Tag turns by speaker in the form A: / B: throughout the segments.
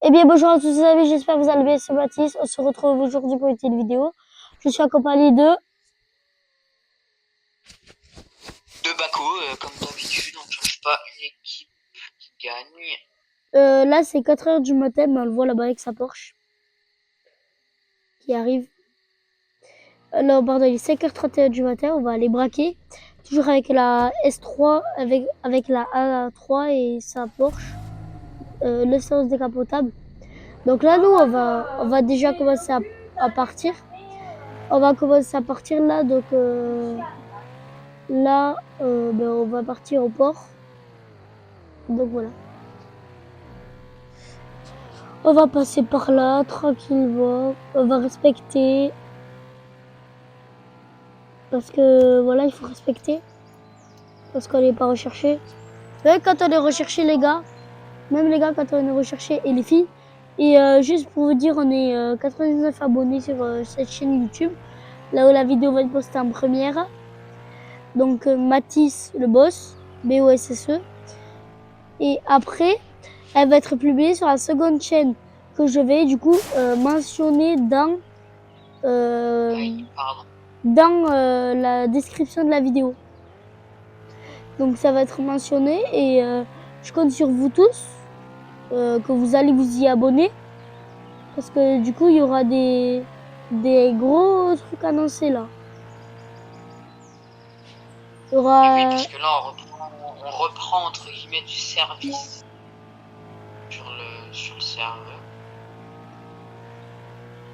A: Eh bien, bonjour à tous les amis, j'espère que vous allez bien, c'est Mathis. On se retrouve aujourd'hui pour une petite vidéo. Je suis accompagné de...
B: Baco, comme d'habitude, on ne change pas une équipe qui gagne.
A: Là, c'est 4h du matin, mais on le voit là-bas avec sa Porsche qui arrive. Alors, pardon, il est 5h31 du matin, on va aller braquer. Toujours avec la S3, avec la A3 et sa Porsche. L'essence décapotable. Donc là, nous, on va déjà commencer à partir. On va commencer à partir là, donc... Là, ben, on va partir au port. Donc voilà. On va passer par là, tranquillement. On va respecter. Parce que voilà, il faut respecter. Parce qu'on n'est pas recherché. Même quand on est recherché, les gars. Même les gars, quand on est recherché et les filles. Et juste pour vous dire, on est 99 abonnés sur cette chaîne YouTube. Là où la vidéo va être postée en première. Donc Mathis, le boss. BOSSE. Et après, elle va être publiée sur la seconde chaîne que je vais du coup mentionner dans la description de la vidéo. Donc ça va être mentionné et je compte sur vous tous que vous allez vous y abonner parce que du coup il y aura des gros trucs annoncés là. Il y aura...
B: Et oui, parce que là on reprend entre guillemets du service sur le serveur.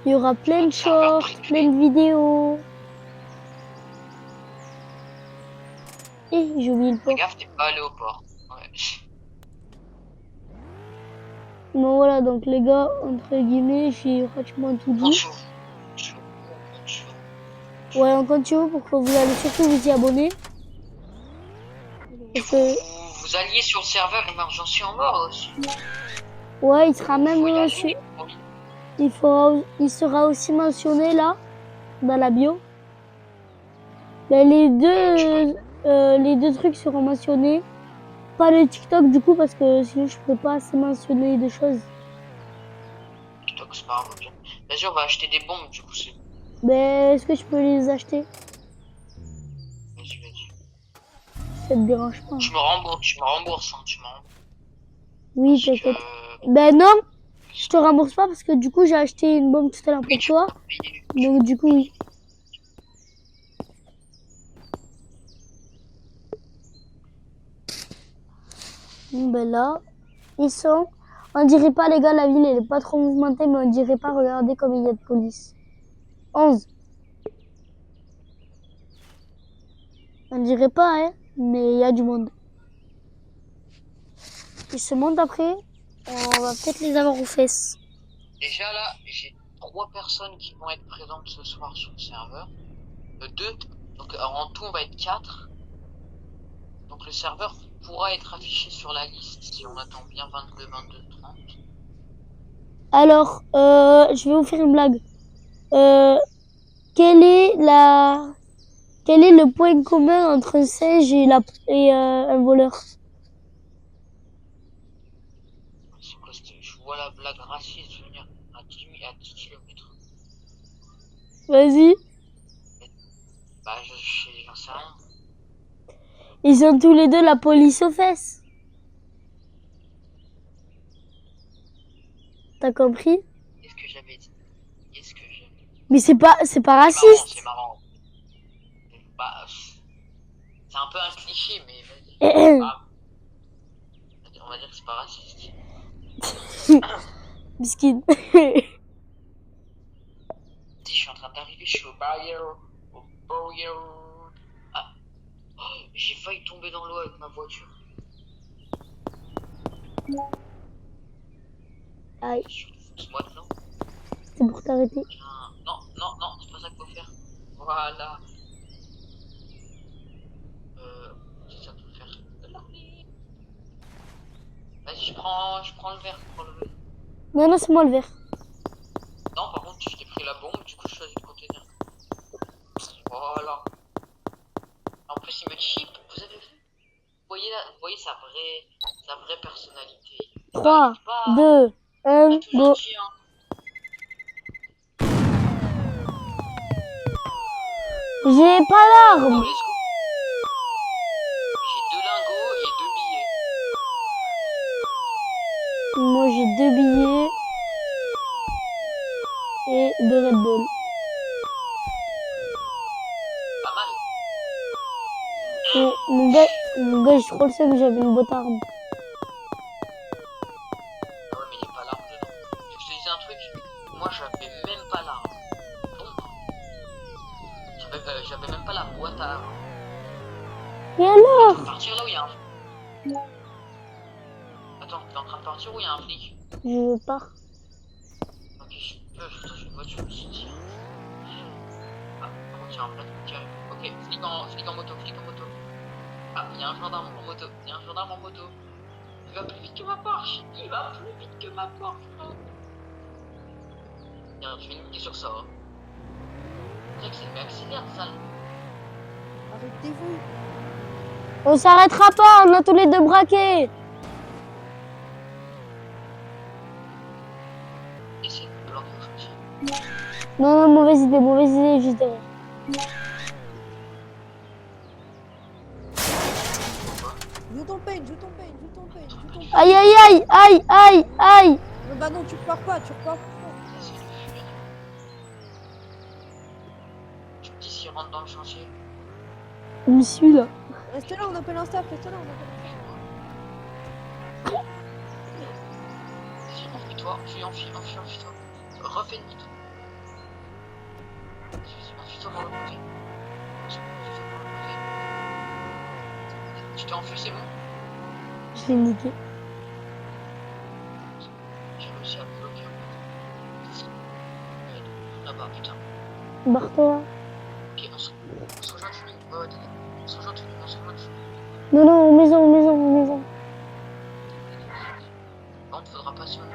A: Il y aura plein de shorts, plein de vidéos. Et j'ai oublié le port.
B: Fais gaffe, t'es pas allé au port. Ouais.
A: Bon voilà, donc les gars, entre guillemets, j'ai pratiquement tout dit. Ouais, on compte sur vous pour que vous allez surtout vous y abonner.
B: Et vous alliez sur le serveur émergency en mort aussi.
A: Ouais, il sera même dessus. Il sera aussi mentionné là, dans la bio. Mais les deux trucs seront mentionnés. Pas le TikTok du coup, parce que sinon je peux pas assez mentionner de choses.
B: TikTok, c'est pas grave. Vas-y, on va acheter des bombes du coup.
A: Mais est-ce que je peux les acheter?
B: Vas-y.
A: Ça te dérange pas?
B: Tu me rembourses, hein, tu me rembourses.
A: Oui, t'inquiète. Ben non, je te rembourse pas parce que du coup j'ai acheté une bombe tout à l'heure pour toi. Donc du coup oui. Bon ben là, ils sont... On dirait pas les gars, la ville elle est pas trop mouvementée, mais on dirait pas, regardez comme il y a de police. 11. On dirait pas, hein, mais il y a du monde. Ils se montent après, on va peut-être les avoir aux fesses.
B: Déjà là, j'ai 3 personnes qui vont être présentes ce soir sur le serveur. 2, donc en tout on va être 4. Donc le serveur pourra être affiché sur la liste si on attend bien 22, 30.
A: Alors, je vais vous faire une blague. Quel est le point commun entre un singe et un voleur?
B: C'est quoi, je vois la blague raciste venir à 10 km.
A: Vas-y.
B: Bah j'en sais rien.
A: Ils ont tous les deux la police aux fesses. T'as compris?
B: Qu'est-ce que j'avais dit?
A: Mais c'est pas raciste.
B: C'est marrant. Bah, c'est un peu un cliché, mais vas-y. On va dire que c'est pas raciste.
A: Biscuit.
B: Je suis en train d'arriver, je suis au barrière. Ah. Oh, j'ai failli tomber dans l'eau avec ma voiture.
A: Aïe.
B: Moi dedans.
A: C'est pour t'arrêter.
B: Non, c'est pas ça qu'il faut faire. Voilà. C'est ça qu'il faut faire. Vas-y, je prends le verre.
A: Non, c'est moi le verre.
B: Non, par contre, je t'ai pris la bombe, du coup, je choisis le conteneur. Voilà. En plus, il me chip, vous avez vu? Vous voyez sa vraie personnalité.
A: 3, 2, Un,
B: tout
A: go.
B: gentil, hein.
A: J'ai pas
B: Go,
A: l'arme.
B: let's go. J'ai 2 lingots et 2 billets.
A: Moi j'ai 2 billets et 2 Red Bull.
B: Pas mal.
A: Et mon gars, j'ai trop le seum, j'avais une boîte à armes.
B: Ah ouais, mais il n'y a pas l'arme dedans. Je te disais un truc, moi j'avais même pas l'arme. Donc, j'avais même pas la boîte à armes.
A: Et
B: T'es en
A: alors?
B: train de partir là où il y a un... Attends, t'es en train de partir où il y a un flic?
A: Je pars.
B: Ok, je dans une voiture, je tire. Ah, par contre, il y a un plateau qui arrive. Ok, flic en moto, flic en moto. Ah, il y a un gendarme en moto, il y a un gendarme en moto. Il va plus vite que ma Porsche. Il va plus vite que ma Porsche. Tiens, je vais niquer sur ça. Hein. C'est vrai que c'est mais accélère, sale.
C: Arrêtez-vous.
A: On s'arrêtera pas, on a tous les deux braqués.
B: Essaye de planquer au chantier.
A: Non, non, mauvaise idée, juste derrière.
C: Joue ton pain, joue ton pain, joue ton pain, joue ton pain.
A: Aïe, aïe, aïe, aïe, aïe, aïe.
C: Non, bah non, tu repars pas, tu repars pas.
B: Essaye de fuir. Tu me dis s'il rentre dans le chantier.
A: Je me suis là.
C: Restez là, on appelle un staff, restez là, on appelle un staff.
B: Vas-y, enfuis-toi, enfuis-toi. Refais une vite. Enfuis-toi par le côté. Enfuis-toi par le côté. Tu t'es enfui, c'est bon?
A: Je l'ai niqué.
B: J'ai réussi à le bloquer. Là-bas, putain.
A: Barre-toi.
B: Ok, on se rejoint de fini. Ouais, t'es on se rejoint de fini, on se rejoint de fini.
A: Non, non, aux maisons.
B: Par contre, faudra passer au nez.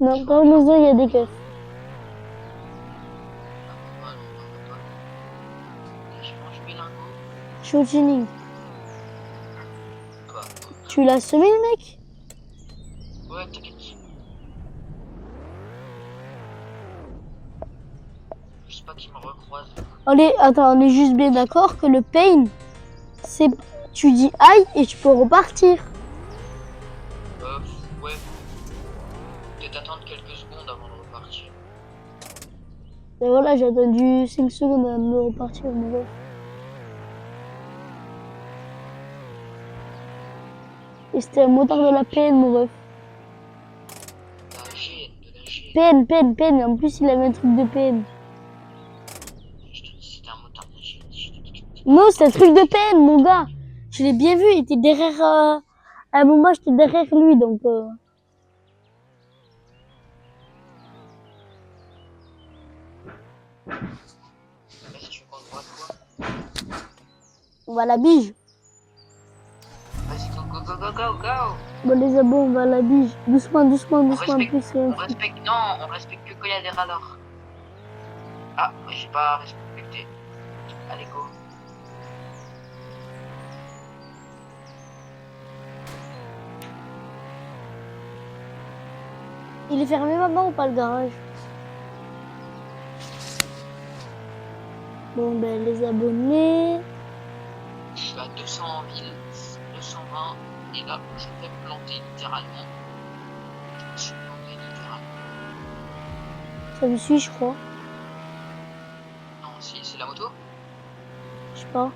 A: Non, pas aux maisons, il y a des keufs.
B: Ah, ouais, non, on va pas. Ok, je mange mes lingots.
A: Je suis au tuning.
B: Ah bah,
A: Tu l'as semé, le mec?
B: ouais, t'inquiète. Juste pas qu'il me recroise.
A: Allez, attends, on est juste bien d'accord que le pain, c'est... Tu dis aïe et tu peux repartir.
B: Ouais. Peut-être attendre quelques secondes avant de repartir.
A: Et voilà, j'ai attendu 5 secondes à me repartir, mon gars. Et c'était un motard de la peine, mon ref.
B: De la gêne.
A: Peine. En plus, il avait un truc de peine.
B: Je te dis, c'était un motard de gêne.
A: Non, c'est un truc de peine, mon gars. Je l'ai bien vu, il était derrière... À un moment, j'étais derrière lui, donc...
B: Vas-y, tu veux qu'on se voit quoi?
A: On va à la bige.
B: Vas-y, go.
A: Bon, les abos, on va à la bige. Doucement, en
B: respecte-
A: plus, c'est un
B: On
A: fou.
B: respecte, non, on respecte que quand il y a des radars. Ah, j'ai pas respecté. Allez, go.
A: Il est fermé maintenant ou pas, le garage? Bon, ben, les abonnés...
B: Je suis à 200 en ville, 220, et là, je vais me planter littéralement. Je me suis planté littéralement.
A: Ça me suit, je crois.
B: Non, si, c'est la moto.
A: Je sais pas.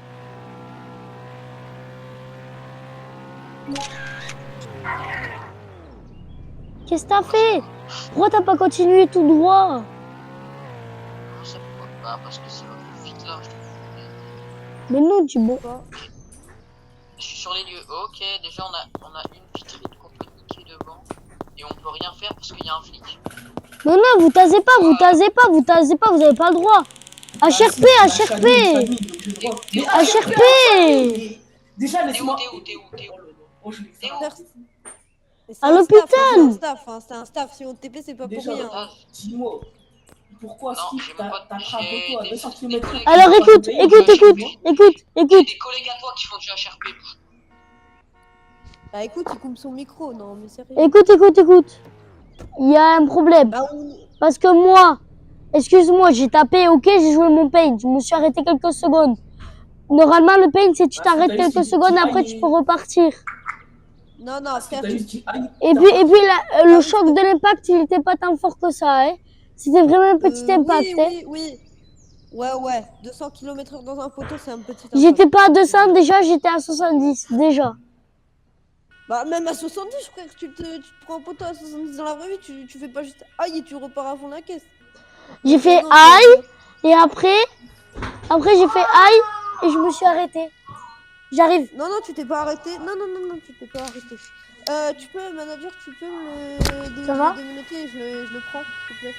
A: Qu'est-ce que t'as fait? Pourquoi t'as pas continué tout droit?
B: Comment ça pourquoi pas? Parce que ça va plus vite là.
A: Mais non, tu bon.
B: Je suis sur les lieux. Ok, déjà on a une vitrine qu'on peut niquer devant. Et on peut rien faire parce qu'il y a un flic.
A: Non, vous tasez pas, vous avez pas le droit. HRP.
D: Déjà, laisse-moi.
B: T'es où
D: Oh, je l'ai fait.
C: Mais c'est
A: À
C: un
A: l'hôpital.
C: staff, hein, c'est un staff. Si on TP, c'est pas pour
D: Déjà,
C: rien.
B: Ah,
D: dis-moi. Pourquoi
B: Non,
D: Steve
B: j'ai mon pote,
D: t'as
B: j'ai
D: frappé toi à
B: des-
D: 200
B: des
D: km?
B: collègues.
A: Alors écoute.
B: J'ai des collègues à toi qui font du HRP.
C: Bah écoute, il coupe son micro, non mais sérieux.
A: Écoute. Il y a un problème.
C: Bah
A: Parce que moi, excuse-moi, j'ai tapé, ok, j'ai joué mon paint. Je me suis arrêté quelques secondes. Normalement, le paint, c'est tu
D: Parce que
A: t'arrêtes
D: t'as eu
A: quelques
D: ce
A: secondes,
D: petit
A: après
D: aïe
A: tu
D: et-
A: peux repartir.
C: Non,
D: Parce que
C: frère,
D: t'as eu ce petit aïe.
A: Et
D: t'as
A: puis,
D: pas-
A: le
C: Ah oui,
A: choc de l'impact, il était pas tant fort que ça, hein. C'était vraiment un petit impact, hein.
C: oui. Ouais. 200 km/h dans un poteau, c'est un petit impact.
A: J'étais pas à 200 déjà, j'étais à 70 déjà.
C: Bah même à 70, frère, tu te prends un poteau à 70 dans la vraie vie, tu fais pas juste aïe et tu repars à fond la caisse.
A: J'ai
C: Donc,
A: fait
C: non,
A: aïe et après j'ai fait aïe et je me suis arrêté. J'arrive.
C: Non, tu t'es pas arrêté. Non, tu t'es pas arrêté. Tu peux, manager, tu peux me
A: Ça
C: le
A: va
C: démonéter et je le prends, s'il te plaît.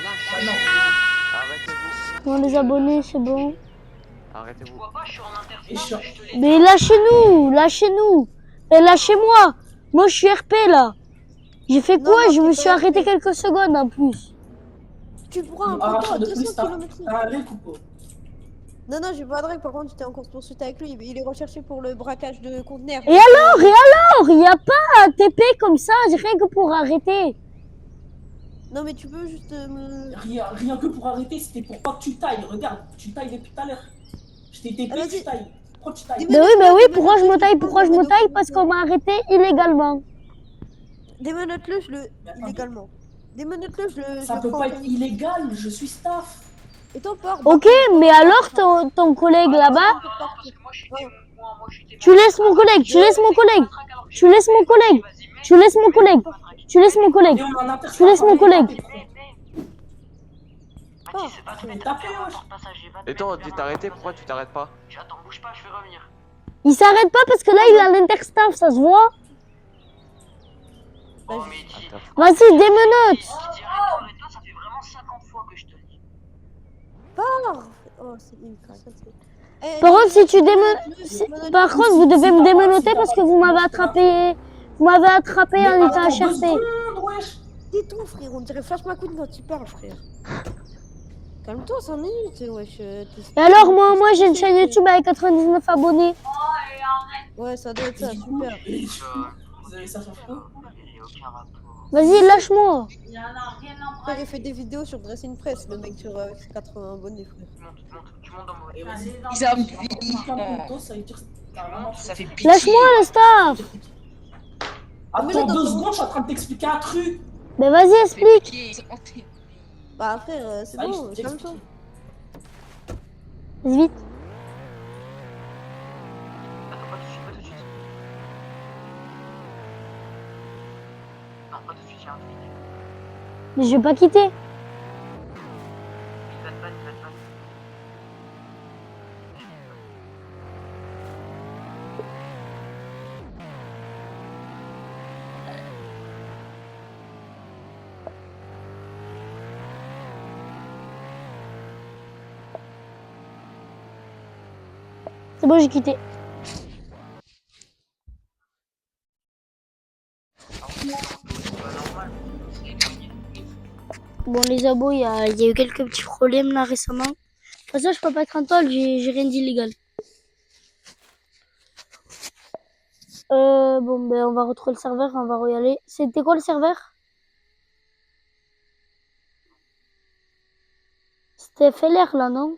B: Lâche.
D: Ah non.
E: Arrêtez-vous.
A: Bon, les abonnés, c'est bon.
B: Tu
E: Arrêtez-vous.
B: vois pas, je suis en
D: Et je suis-
B: interspace, je te l'ai dit.
A: Mais lâchez-nous. Et lâchez-moi. Moi, je suis RP là. J'ai fait quoi?
C: Non,
A: Je
C: t'es
A: me
C: pas
A: suis arrêté
C: RP.
A: quelques secondes en plus.
C: Tu prends un
D: Le
C: poteau
D: arracheur
C: à
D: de
C: 200
D: police, t'as
C: km/h.
D: un règle ou pas?
C: Non, j'ai pas de règle. Par contre, tu étais en course poursuite avec lui. Il est recherché pour le braquage de conteneurs.
A: Et alors, il n'y a pas un TP comme ça, rien que pour arrêter.
C: Non, mais tu peux juste me.
D: Rien que pour arrêter, c'était pour pas que tu tailles. Regarde, tu tailles depuis tout à l'heure. Je t'ai TP,
C: Ah, vas-y.
D: tu tailles. Pourquoi tu tailles?
A: Ben oui, pourquoi je me taille? Parce qu'on m'a arrêté illégalement.
C: Démonote-le,
D: Mais attends,
C: illégalement. Démonote-le,
D: ça
C: le
D: peut
C: prends
D: pas
C: en
D: être
C: compte.
D: illégal, je suis staff.
C: Et t'en pars.
A: Ok, mais alors ton collègue là-bas,
B: Parce que moi, je suis témoin, moi, je suis témoin.
A: tu laisses mon collègue. Tu laisses mon collègue. Tu laisses mon collègue. Tu laisses mon collègue. Tu laisses mon collègue.
D: Et on en interface.
A: Tu laisses mon collègue.
B: Mathis, c'est pas
D: tu
B: tout
D: m'as
B: mettre
D: tapé,
B: un
D: wesh.
B: passage, j'ai pas
E: Et toi, tu t'es arrêté, pourquoi tu t'arrêtes pas?
B: Attends, bouge pas, je vais revenir.
A: Il s'arrête pas parce que là, il a l'interstaff, ça se voit.
B: Oh, mais dis.
A: Vas-y, démenote.
B: Si direct, arrête pas, ça fait vraiment 50 fois que je te le dis.
C: Oh, c'est une casse.
A: Par contre, si tu démenotes... Par contre, vous devez me démenoter parce que vous m'avez attrapé... Vous m'avez attrapé en état
D: Attends, 2
A: HRP.
D: secondes, wesh.
C: Tais-toi, frère, on dirait Flash McQueen quand tu parles, frère. Calme-toi, 5 minutes, wesh.
A: Et alors, moi j'ai une chaîne YouTube avec 99 abonnés.
C: Ouais, ça doit être ça, super.
D: Vous avez ça sur quoi?
B: Il y a aucun rapport.
A: Vas-y, lâche-moi.
C: Frère, il fait des vidéos sur Dressing Press, le mec sur 80 abonnés, frère.
B: Tu montes dans mon
D: Et vas-y. Ça veut dire que t'as vraiment-
B: Ça fait pitié.
A: Lâche-moi le staff.
D: Attends 2 secondes, je suis en train de t'expliquer un truc.
A: Mais vas-y, explique.
C: Bah, frère, c'est
D: Ça y est,
C: bon,
D: je t'ai
C: calme-toi.
D: expliqué.
A: Vas-y, vite.
B: Attends, pas tout de suite, pas tout de suite. Non, pas tout de suite, il y a un truc.
A: Mais je vais pas quitter.
B: Il va te ban, il va te ban.
A: C'est bon, j'ai quitté. Bon, les abos, il y a eu quelques petits problèmes là récemment. De toute façon, je peux pas être en toile, j'ai rien d'illégal. Bon, ben, on va retrouver le serveur, on va y aller. C'était quoi le serveur? C'était FLR là, non?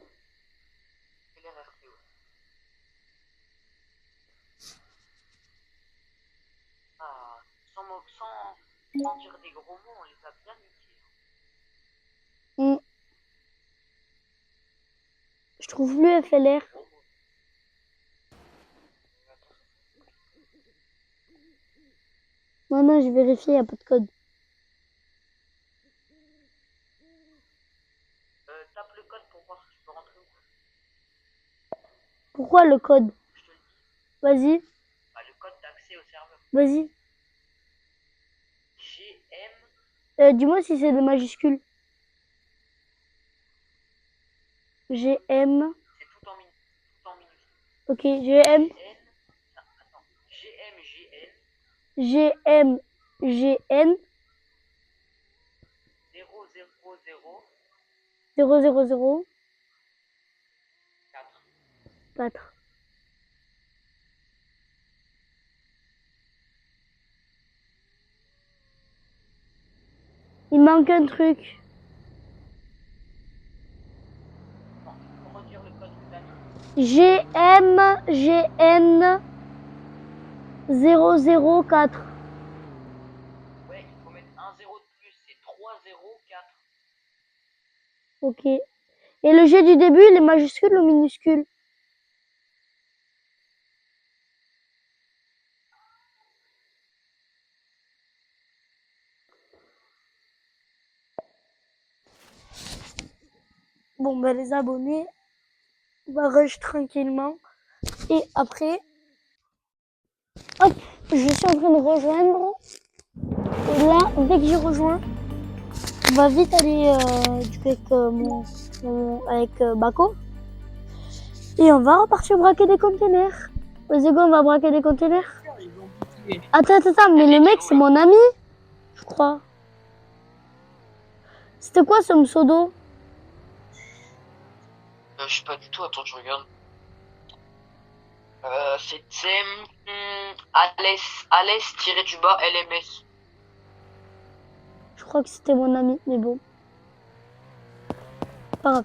B: Sans dire des gros mots, on les a bien niqués.
A: Je trouve plus FLR. Non, je vérifie, il n'y a pas de code.
B: Tape le code pour voir si tu peux rentrer ou pas.
A: Pourquoi le code?
B: Je te le dis.
A: Vas-y,
B: Bah, le code d'accès au serveur.
A: vas-y.
B: GM.
A: Dis-moi si c'est des majuscules. GM.
B: C'est tout en minutes. Tout en minutes.
A: Ok, GM.
B: Attends. GM.
A: GM. GN.
B: 000
A: 000
B: 4.
A: 4. Il manque un truc.
B: Redire le code que t'as mis.
A: GMGN 004.
B: Ouais, il faut mettre un 0 de plus, c'est 304.
A: Ok. Et le G du début, il est majuscule ou minuscule? Bon, ben les abonnés, on va rush tranquillement. Et après, hop, je suis en train de rejoindre. Et là, dès que j'ai rejoint, on va vite aller du coup avec Bako. Et on va repartir braquer des containers. Vas-y, go, on va braquer des containers. Attends, mais le mec, c'est mon ami, je crois. C'était quoi ce pseudo?
B: Je sais pas du tout, attends, je regarde. C'était Alès-LMS.
A: Je crois que c'était mon ami, mais bon. Pas grave.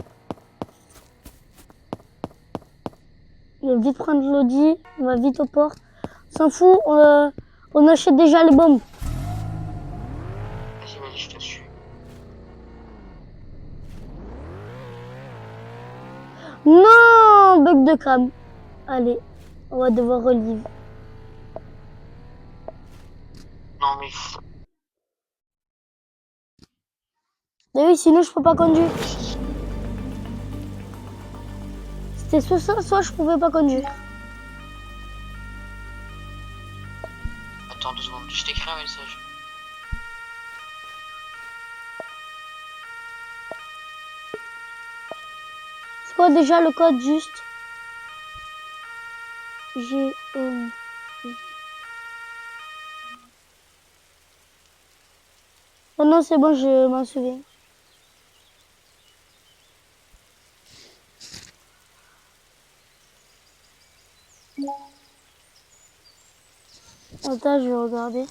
A: On va vite prendre l'Audi, on va vite au port. On s'en fout, on achète déjà les bombes.
B: Vas-y, je te suis.
A: Non, bug de cam. Allez, on va devoir relive.
B: Non, mais
A: Mais oui, sinon je peux pas conduire. C'était soit ça, soit je pouvais pas conduire.
B: attends 2 secondes, je t'écris un message.
A: C'est quoi déjà le code juste? J'ai... Oh non, c'est bon, je m'en souviens. Attends, je vais regarder.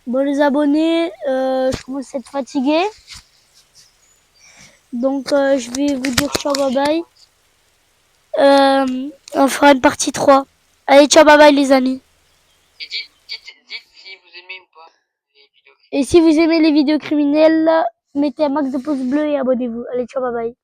A: Bon, les abonnés, je commence à être fatigué. Donc, je vais vous dire ciao, bye bye. On fera une partie 3. Allez, ciao, bye bye, les amis.
B: Et dites si vous aimez ou pas les vidéos.
A: Et si vous aimez les vidéos criminelles, mettez un max de pouces bleus et abonnez-vous. Allez, ciao, bye bye.